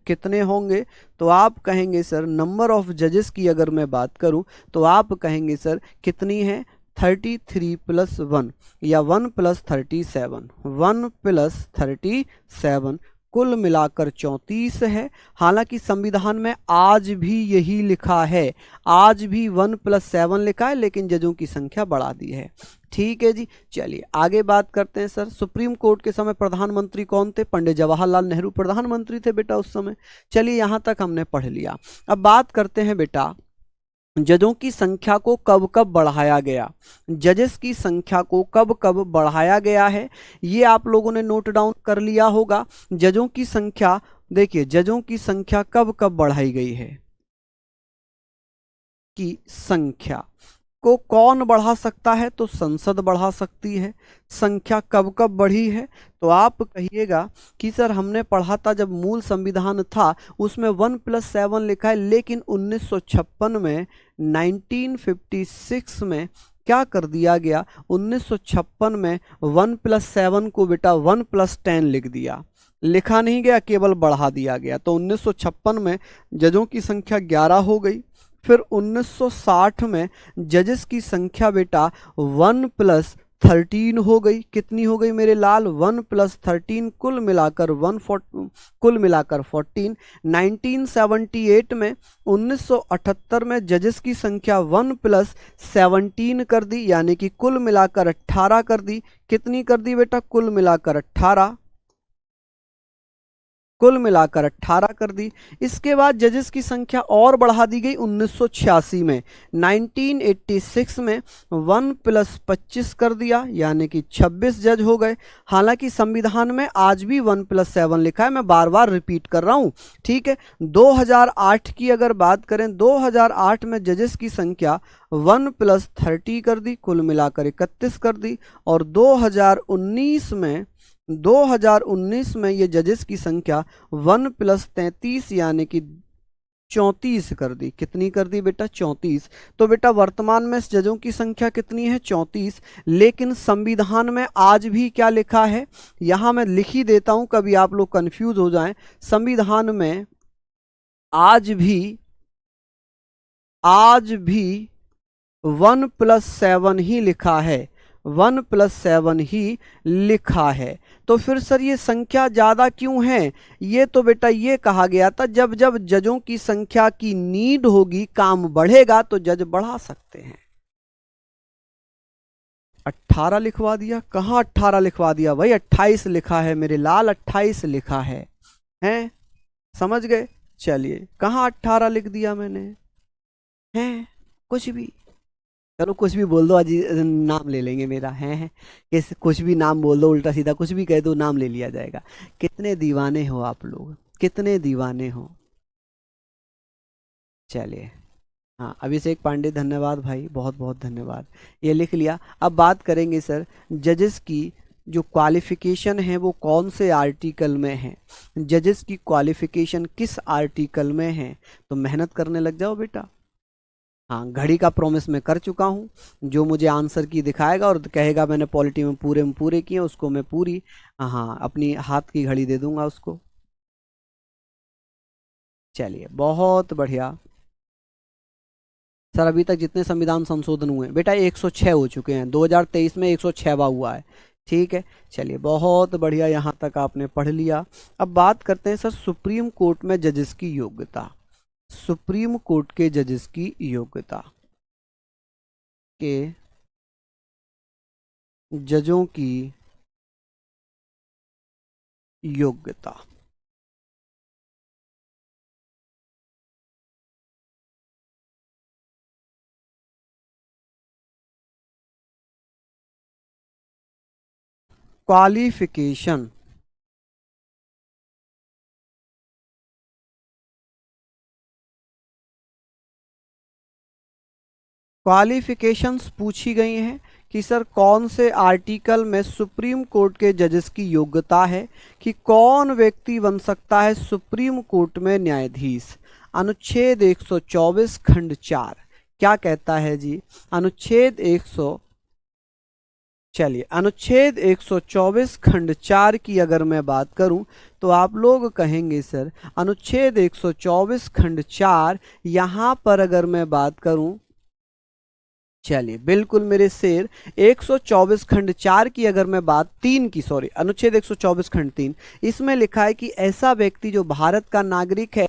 कितने होंगे, तो आप कहेंगे सर नंबर ऑफ जजेस की अगर मैं बात करूं तो आप कहेंगे सर कितनी है, 33+1 या 1+37, 1+37, कुल मिलाकर 34 है। हालांकि संविधान में आज भी यही लिखा है, आज भी 1+7 लिखा है, लेकिन जजों की संख्या बढ़ा दी है। ठीक है जी, चलिए आगे बात करते हैं सर। सुप्रीम कोर्ट के समय प्रधानमंत्री कौन थे? पंडित जवाहरलाल नेहरू प्रधानमंत्री थे बेटा उस समय। चलिए यहां तक हमने पढ़ लिया। अब बात करते हैं बेटा जजों की संख्या को कब कब बढ़ाया गया, जजेस की संख्या को कब कब बढ़ाया गया है, ये आप लोगों ने नोट डाउन कर लिया होगा। जजों की संख्या, देखिए जजों की संख्या कब कब बढ़ाई गई है, की संख्या को कौन बढ़ा सकता है, तो संसद बढ़ा सकती है। संख्या कब कब बढ़ी है, तो आप कहिएगा कि सर हमने पढ़ा था जब मूल संविधान था उसमें 1+7 लिखा है, लेकिन 1956 में 1956 में क्या कर दिया गया, 1956 में 1+7 को बेटा 1+10 लिख दिया, लिखा नहीं गया, केवल बढ़ा दिया गया। तो 1956 में जजों की संख्या 11 हो गई। फिर 1960 में जजेस की संख्या बेटा 1+13 हो गई। कितनी हो गई मेरे लाल? 1+13, कुल मिलाकर 14। 1978 में 1978 में जजेस की संख्या 1+17 कर दी, यानी कि कुल मिलाकर 18 कर दी। कितनी कर दी बेटा? कुल मिलाकर 18, कुल मिलाकर 18 कर दी। इसके बाद जजेस की संख्या और बढ़ा दी गई 1986 में। 1986 में 1+25 कर दिया, यानी कि 26 जज हो गए। हालांकि संविधान में आज भी 1+7 लिखा है, मैं बार बार रिपीट कर रहा हूं। ठीक है, 2008 की अगर बात करें, 2008 में जजेस की संख्या 1+30 कर दी, कुल मिलाकर 31 कर दी। और 2019 में ये जजेस की संख्या 1+33 यानी कि 34 कर दी। कितनी कर दी बेटा? 34। तो बेटा वर्तमान में जजों की संख्या कितनी है? 34। लेकिन संविधान में आज भी क्या लिखा है? यहां मैं लिख ही देता हूं, कभी आप लोग कंफ्यूज हो जाएं। संविधान में आज भी 1+7 ही लिखा है। 1+7 ही लिखा है। तो फिर सर ये संख्या ज्यादा क्यों है? ये तो बेटा ये कहा गया था, जब जब जजों की संख्या की नीड होगी, काम बढ़ेगा, तो जज बढ़ा सकते हैं। 18 लिखवा दिया। कहाँ 18 लिखवा दिया भाई? 28 लिखा है मेरे लाल, 28 लिखा है। हैं? समझ गए? चलिए, कहाँ 18 लिख दिया मैंने? हैं? कुछ भी, चलो कुछ भी बोल दो, आज नाम ले लेंगे मेरा। है किस, कुछ भी नाम बोल दो, उल्टा सीधा कुछ भी कह दो, नाम ले लिया जाएगा। कितने दीवाने हो आप लोग, कितने दीवाने हो। चलिए, हाँ अभिषेक पांडे धन्यवाद भाई, बहुत बहुत धन्यवाद, ये लिख लिया। अब बात करेंगे सर, जजेस की जो क्वालिफिकेशन है वो कौन से आर्टिकल में है? जजेस की क्वालिफिकेशन किस आर्टिकल में है? तो मेहनत करने लग जाओ बेटा। हाँ, घड़ी का प्रॉमिस मैं कर चुका हूँ। जो मुझे आंसर की दिखाएगा और कहेगा मैंने पॉलिटी में पूरे किए, उसको मैं पूरी, हाँ, अपनी हाथ की घड़ी दे दूंगा उसको। चलिए, बहुत बढ़िया। सर अभी तक जितने संविधान संशोधन हुए हैं बेटा 106 हो चुके हैं, 2023 में 106वां हुआ है। ठीक है, चलिए बहुत बढ़िया, यहाँ तक आपने पढ़ लिया। अब बात करते हैं सर सुप्रीम कोर्ट में जजेस की योग्यता। सुप्रीम कोर्ट के जजेस की योग्यता, के जजों की योग्यता। क्वालिफिकेशन, क्वालिफिकेशंस पूछी गई हैं कि सर कौन से आर्टिकल में सुप्रीम कोर्ट के जजेस की योग्यता है, कि कौन व्यक्ति बन सकता है सुप्रीम कोर्ट में न्यायाधीश। अनुच्छेद 124 खंड 4 क्या कहता है जी? अनुच्छेद 100, चलिए अनुच्छेद 124 खंड 4 की अगर मैं बात करूं तो आप लोग कहेंगे सर अनुच्छेद 124 खंड 4, यहां पर अगर मैं बात करूं, चलिए बिल्कुल मेरे शेर, 124 खंड 4 की अगर मैं बात, 3 की, सॉरी, अनुच्छेद 124 खंड 3, इसमें लिखा है कि ऐसा व्यक्ति जो भारत का नागरिक है,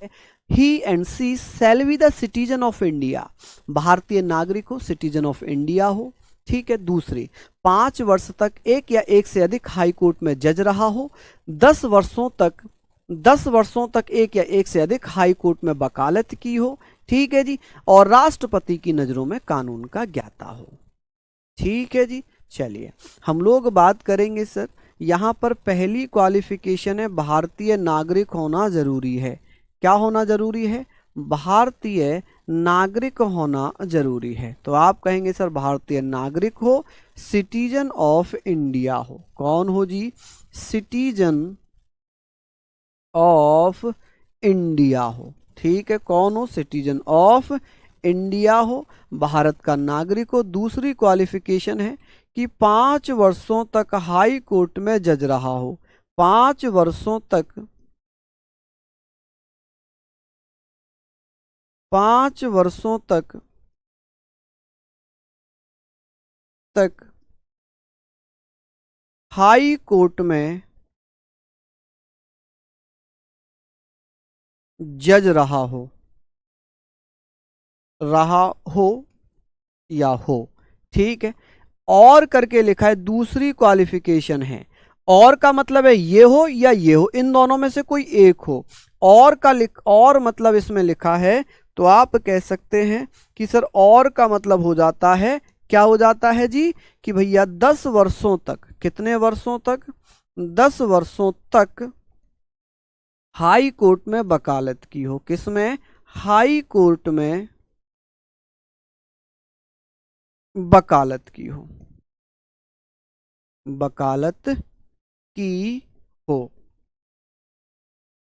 he and she shall be the citizen of India, भारतीय नागरिक हो, सिटीजन ऑफ इंडिया हो। ठीक है, दूसरी, 5 वर्ष तक एक या एक से अधिक हाई कोर्ट में जज रहा हो, 10 वर्षों तक एक या एक से अधिक हाई कोर्ट में वकालत की हो। ठीक है जी, और राष्ट्रपति की नजरों में कानून का ज्ञाता हो। ठीक है जी, चलिए हम लोग बात करेंगे सर, यहां पर पहली क्वालिफिकेशन है भारतीय नागरिक होना जरूरी है। क्या होना जरूरी है? भारतीय नागरिक होना जरूरी है। तो आप कहेंगे सर भारतीय नागरिक हो, सिटीजन ऑफ इंडिया हो। कौन हो जी? सिटीजन ऑफ इंडिया हो। ठीक है, कौन हो? सिटीजन ऑफ इंडिया हो, भारत का नागरिक हो। दूसरी क्वालिफिकेशन है कि 5 वर्षों तक हाई कोर्ट में जज रहा हो। 5 वर्षों तक, 5 वर्षों तक हाई कोर्ट में जज रहा हो या हो। ठीक है, और करके लिखा है, दूसरी क्वालिफिकेशन है। और का मतलब है ये हो या ये हो, इन दोनों में से कोई एक हो। और मतलब इसमें लिखा है, तो आप कह सकते हैं कि सर और का मतलब हो जाता है, क्या हो जाता है जी? कि भैया 10 वर्षों तक, कितने वर्षों तक? 10 वर्षों तक हाई कोर्ट में वकालत की हो। किसमें? हाई कोर्ट में वकालत की हो, वकालत की हो।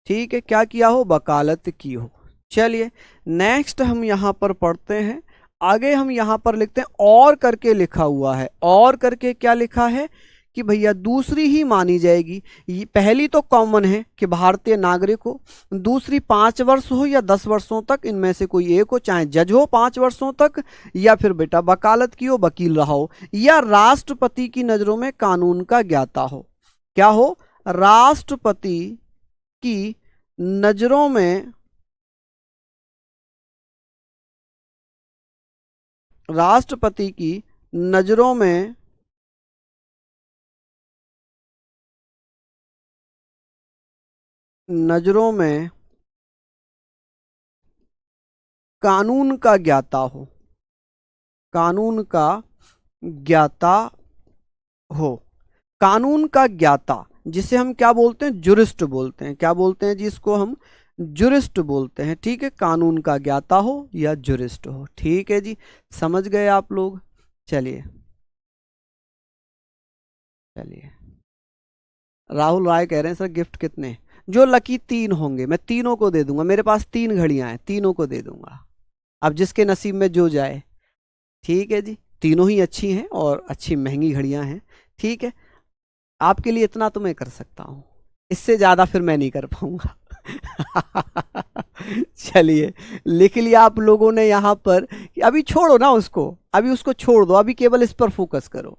ठीक है, क्या किया हो? वकालत की हो। चलिए नेक्स्ट हम यहाँ पर पढ़ते हैं। आगे हम यहाँ पर लिखते हैं और करके लिखा हुआ है। और करके क्या लिखा है कि भैया दूसरी ही मानी जाएगी। ये पहली तो कॉमन है कि भारतीय नागरिक हो, दूसरी 5 वर्ष हो या 10 वर्षों तक, इनमें से कोई एक हो, चाहे जज हो 5 वर्षों तक, या फिर बेटा वकालत की हो, वकील रहा हो, या राष्ट्रपति की नजरों में कानून का ज्ञाता हो। क्या हो? राष्ट्रपति की नजरों में, राष्ट्रपति की नजरों में नजरों में कानून का ज्ञाता हो, कानून का ज्ञाता हो। कानून का ज्ञाता जिसे हम क्या बोलते हैं? जुरिस्ट बोलते हैं। क्या बोलते हैं? जिसको हम जुरिस्ट बोलते हैं। ठीक है, कानून का ज्ञाता हो या जुरिस्ट हो। ठीक है जी, समझ गए आप लोग। चलिए चलिए, राहुल राय कह रहे हैं सर गिफ्ट कितने? जो लकी 3 होंगे मैं तीनों को दे दूंगा। मेरे पास 3 घड़ियां हैं, तीनों को दे दूंगा। अब जिसके नसीब में जो जाए। ठीक है जी, तीनों ही अच्छी हैं और अच्छी महंगी घड़ियां हैं। ठीक है, आपके लिए इतना तो मैं कर सकता हूं, इससे ज्यादा फिर मैं नहीं कर पाऊंगा। चलिए, लिख लिया आप लोगों ने यहां पर। अभी छोड़ो ना उसको, अभी उसको छोड़ दो, अभी केवल इस पर फोकस करो।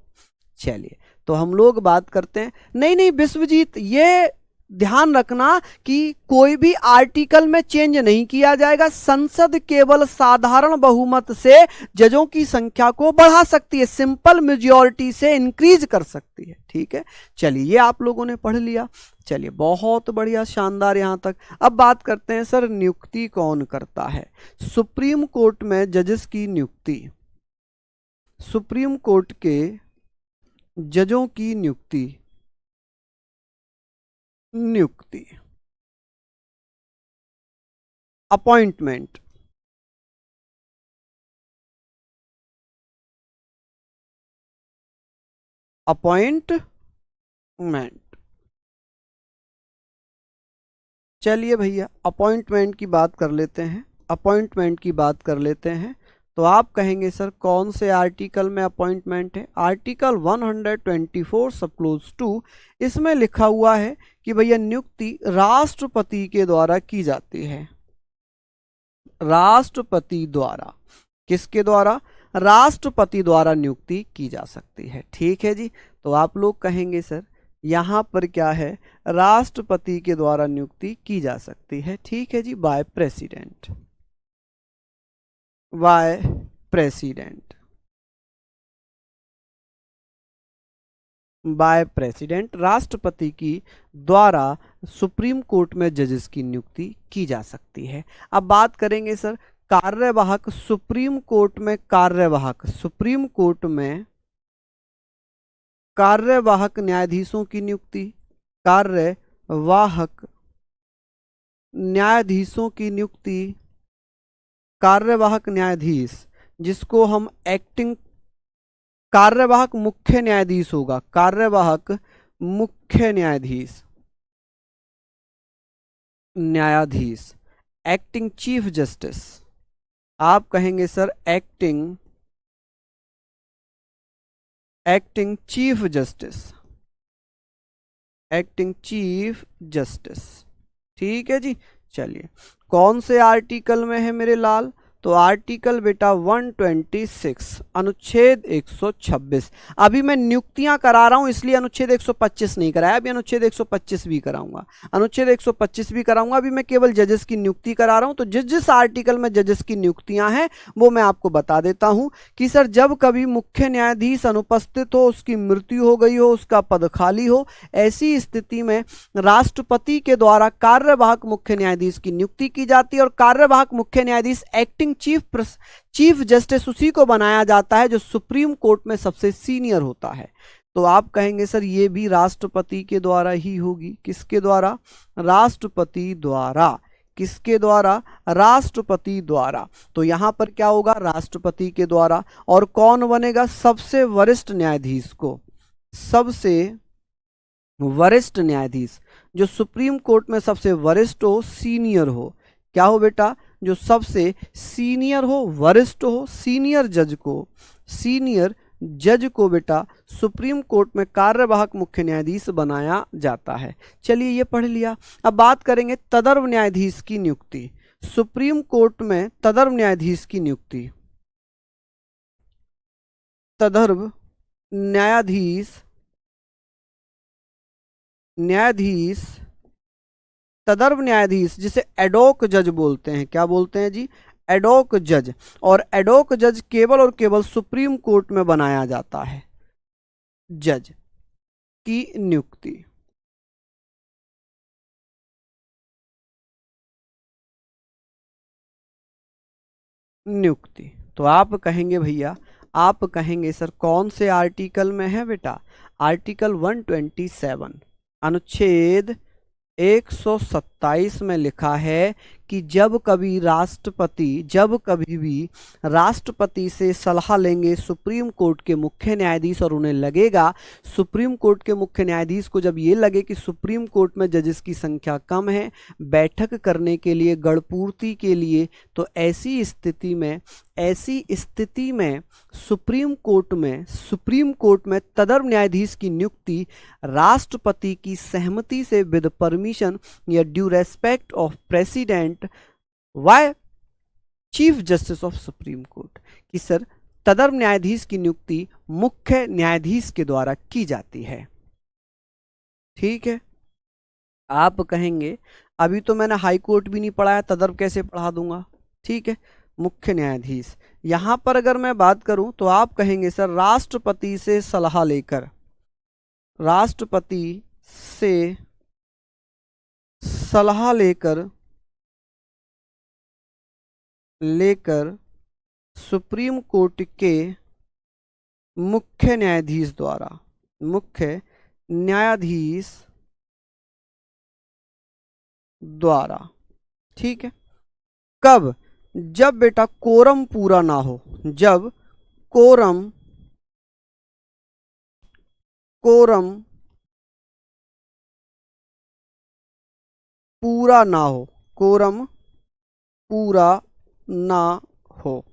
चलिए, तो हम लोग बात करते हैं। नहीं नहीं विश्वजीत, ये ध्यान रखना कि कोई भी आर्टिकल में चेंज नहीं किया जाएगा। संसद केवल साधारण बहुमत से जजों की संख्या को बढ़ा सकती है, सिंपल मेजॉरिटी से इंक्रीज कर सकती है। ठीक है, चलिए ये आप लोगों ने पढ़ लिया। चलिए बहुत बढ़िया, शानदार यहां तक। अब बात करते हैं सर नियुक्ति कौन करता है? सुप्रीम कोर्ट में जजेस की नियुक्ति, सुप्रीम कोर्ट के जजों की नियुक्ति, नियुक्ति अपॉइंटमेंट, अपॉइंटमेंट। चलिए भैया अपॉइंटमेंट की बात कर लेते हैं, अपॉइंटमेंट की बात कर लेते हैं। तो आप कहेंगे सर कौन से आर्टिकल में अपॉइंटमेंट है? आर्टिकल 124 सब क्लोज 2, इसमें लिखा हुआ है कि भैया नियुक्ति राष्ट्रपति के द्वारा की जाती है। राष्ट्रपति द्वारा, किसके द्वारा? राष्ट्रपति द्वारा नियुक्ति की जा सकती है। ठीक है जी, तो आप लोग कहेंगे सर यहां पर क्या है? राष्ट्रपति के द्वारा नियुक्ति की जा सकती है। ठीक है जी, by president, by president, by president राष्ट्रपति की द्वारा सुप्रीम कोर्ट में जजेस की नियुक्ति की जा सकती है। अब बात करेंगे सर कार्यवाहक, सुप्रीम कोर्ट में कार्यवाहक, सुप्रीम कोर्ट में कार्यवाहक न्यायाधीशों की नियुक्ति, कार्यवाहक न्यायाधीशों की नियुक्ति, कार्यवाहक न्यायाधीश जिसको हम एक्टिंग, कार्यवाहक मुख्य न्यायाधीश होगा, कार्यवाहक मुख्य न्यायाधीश, न्यायाधीश एक्टिंग चीफ जस्टिस। आप कहेंगे sir acting, acting chief justice, acting chief justice. ठीक है जी, चलिए कौन से आर्टिकल में है मेरे लाल? तो आर्टिकल बेटा 126 अनुच्छेद 126। अभी मैं नियुक्तियां करा रहा हूं इसलिए अनुच्छेद 125 नहीं कराया, अभी अनुच्छेद 125 भी कराऊंगा, अनुच्छेद 125 भी कराऊंगा। अभी मैं केवल जजेस की नियुक्ति करा रहा हूं। तो जिस जिस आर्टिकल में जजेस की नियुक्तियां हैं वो मैं आपको बता देता हूं कि सर जब कभी मुख्य न्यायाधीश अनुपस्थित हो, उसकी मृत्यु हो गई हो, उसका पद खाली हो, ऐसी स्थिति में राष्ट्रपति के द्वारा कार्यवाहक मुख्य न्यायाधीश की नियुक्ति की जाती है। और कार्यवाहक मुख्य न्यायाधीश एक्टिंग चीफ जस्टिस उसी को बनाया जाता है जो सुप्रीम कोर्ट में सबसे सीनियर होता है। तो आप कहेंगे सर ये भी राष्ट्रपति के द्वारा ही होगी। किसके द्वारा? राष्ट्रपति द्वारा। किसके द्वारा? राष्ट्रपति द्वारा। तो यहां पर क्या होगा? राष्ट्रपति के द्वारा। और कौन बनेगा? सबसे वरिष्ठ न्यायाधीश को, सबसे वरिष्ठ न्यायाधीश जो सुप्रीम कोर्ट में सबसे वरिष्ठ हो, सीनियर हो। क्या हो बेटा? जो सबसे सीनियर हो, वरिष्ठ हो, सीनियर जज को बेटा सुप्रीम कोर्ट में कार्यवाहक मुख्य न्यायाधीश बनाया जाता है। चलिए ये पढ़ लिया। अब बात करेंगे तदर्व न्यायाधीश की नियुक्ति। सुप्रीम कोर्ट में तदर्व न्यायाधीश की नियुक्ति, तदर्व न्यायाधीश तदर्व न्यायाधीश जिसे एडोक जज बोलते हैं, क्या बोलते हैं जी, एडोक जज। और एडोक जज केवल और केवल सुप्रीम कोर्ट में बनाया जाता है। जज की नियुक्ति तो आप कहेंगे भैया, आप कहेंगे सर कौन से आर्टिकल में है बेटा, आर्टिकल 127 अनुच्छेद 127 में लिखा है कि जब कभी भी राष्ट्रपति से सलाह लेंगे सुप्रीम कोर्ट के मुख्य न्यायाधीश, और उन्हें लगेगा, सुप्रीम कोर्ट के मुख्य न्यायाधीश को जब ये लगे कि सुप्रीम कोर्ट में जजेस की संख्या कम है बैठक करने के लिए, गणपूर्ति के लिए, तो ऐसी स्थिति में सुप्रीम कोर्ट में तदर्व न्यायाधीश की नियुक्ति राष्ट्रपति की सहमति से विद परमिशन या due respect of president Y chief justice of supreme court, कि सर तदर्व न्यायाधीश की नियुक्ति मुख्य न्यायाधीश के द्वारा की जाती है। ठीक है, आप कहेंगे अभी तो मैंने हाई कोर्ट भी नहीं पढ़ाया, तदर्व कैसे पढ़ा दूंगा। ठीक है, मुख्य न्यायाधीश, यहां पर अगर मैं बात करूं तो आप कहेंगे सर राष्ट्रपति से सलाह लेकर सुप्रीम कोर्ट के मुख्य न्यायाधीश द्वारा, ठीक है, कब, जब बेटा कोरम पूरा ना हो, जब कोरम पूरा ना हो,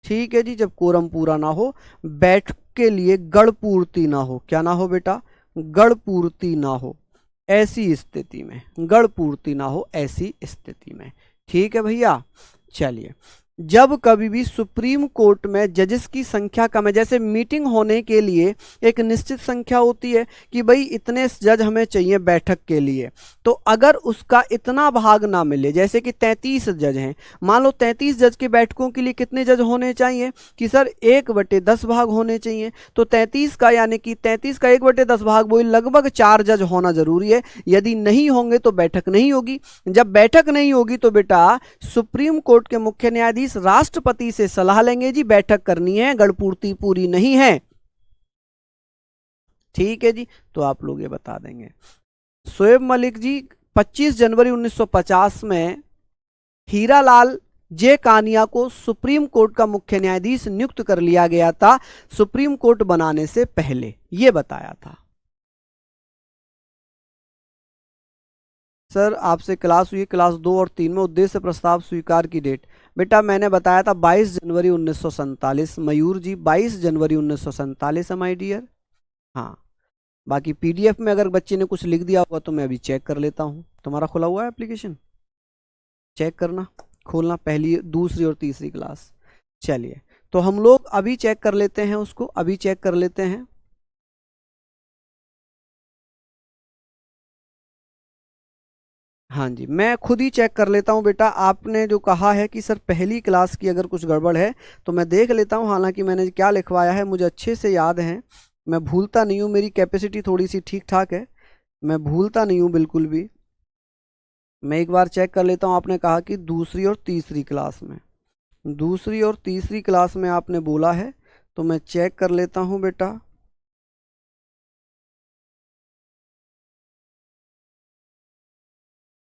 ठीक है जी, जब कोरम पूरा ना हो, बैठक के लिए गणपूर्ति ना हो, क्या ना हो बेटा, गणपूर्ति ना हो ऐसी स्थिति में, ठीक है भैया। चलिए, जब कभी भी सुप्रीम कोर्ट में जजेस की संख्या कम है, जैसे मीटिंग होने के लिए एक निश्चित संख्या होती है कि भाई इतने जज हमें चाहिए बैठक के लिए, तो अगर उसका इतना भाग ना मिले, जैसे कि 33 जज हैं, मान लो 33 जज की बैठकों के लिए कितने जज होने चाहिए, कि सर 1/10 भाग होने चाहिए, तो 33 का यानी कि 33 का 1/10 भाग, वही लगभग 4 जज होना जरूरी है। यदि नहीं होंगे तो बैठक नहीं होगी। जब बैठक नहीं होगी तो बेटा सुप्रीम कोर्ट के मुख्य न्यायाधीश राष्ट्रपति से सलाह लेंगे, जी बैठक करनी है, गणपूर्ति पूरी नहीं है। ठीक है जी, तो आप लोग ये बता देंगे। शोएब मलिक जी 25 जनवरी 1950 में हीरालाल जे कानिया को सुप्रीम कोर्ट का मुख्य न्यायाधीश नियुक्त कर लिया गया था, सुप्रीम कोर्ट बनाने से पहले, यह बताया था। सर आपसे क्लास हुई क्लास 2 और 3 में, उद्देश्य प्रस्ताव स्वीकार की डेट, बेटा मैंने बताया था 22 जनवरी 1947। मयूर जी 22 जनवरी 1947 है माय डियर। हाँ, बाकी पीडीएफ में अगर बच्चे ने कुछ लिख दिया होगा तो मैं अभी चेक कर लेता हूँ। तुम्हारा खुला हुआ है एप्लीकेशन, चेक करना, खोलना, पहली, दूसरी और तीसरी क्लास। चलिए, तो हम लोग अभी चेक कर लेते हैं उसको, अभी चेक कर लेते हैं। हाँ जी, मैं खुद ही चेक कर लेता हूँ बेटा। आपने जो कहा है कि सर पहली क्लास की अगर कुछ गड़बड़ है तो मैं देख लेता हूँ, हालांकि मैंने क्या लिखवाया है मुझे अच्छे से याद है, मैं भूलता नहीं हूँ, मेरी कैपेसिटी थोड़ी सी ठीक ठाक है, मैं भूलता नहीं हूँ बिल्कुल भी। मैं एक बार चेक कर लेता हूँ। आपने कहा कि दूसरी और तीसरी क्लास में आपने बोला है, तो मैं चेक कर लेता हूँ बेटा।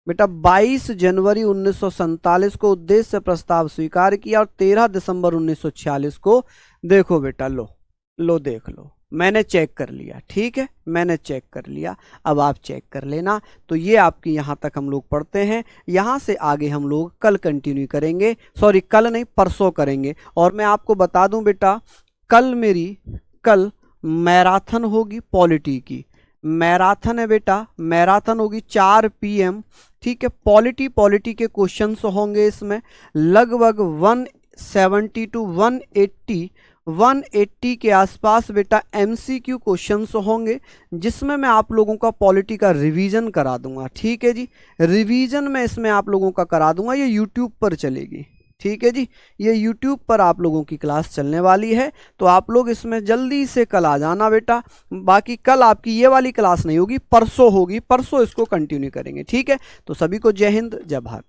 बेटा 22 जनवरी 1947 को उद्देश्य प्रस्ताव स्वीकार किया और 13 दिसंबर 1946 को, देखो बेटा, लो देख लो, मैंने चेक कर लिया, ठीक है, मैंने चेक कर लिया, अब आप चेक कर लेना। तो ये आपकी यहाँ तक हम लोग पढ़ते हैं। यहाँ से आगे हम लोग कल कंटिन्यू करेंगे, सॉरी कल नहीं परसों करेंगे। और मैं आपको बता दूं बेटा, कल मैराथन होगी पॉलिटी की, मैराथन है बेटा, मैराथन होगी 4 PM, ठीक है। पॉलिटी के क्वेश्चंस होंगे इसमें लगभग 170 टू 180 के आसपास बेटा MCQ क्वेश्चंस होंगे, जिसमें मैं आप लोगों का पॉलिटी का रिवीजन करा दूंगा, ठीक है जी। रिवीजन में इसमें आप लोगों का करा दूंगा, ये यूट्यूब पर चलेगी, ठीक है जी, ये यूट्यूब पर आप लोगों की क्लास चलने वाली है। तो आप लोग इसमें जल्दी से कल आ जाना बेटा। बाकी कल आपकी ये वाली क्लास नहीं होगी, परसों होगी, परसों इसको कंटिन्यू करेंगे, ठीक है। तो सभी को जय हिंद, जय भारत।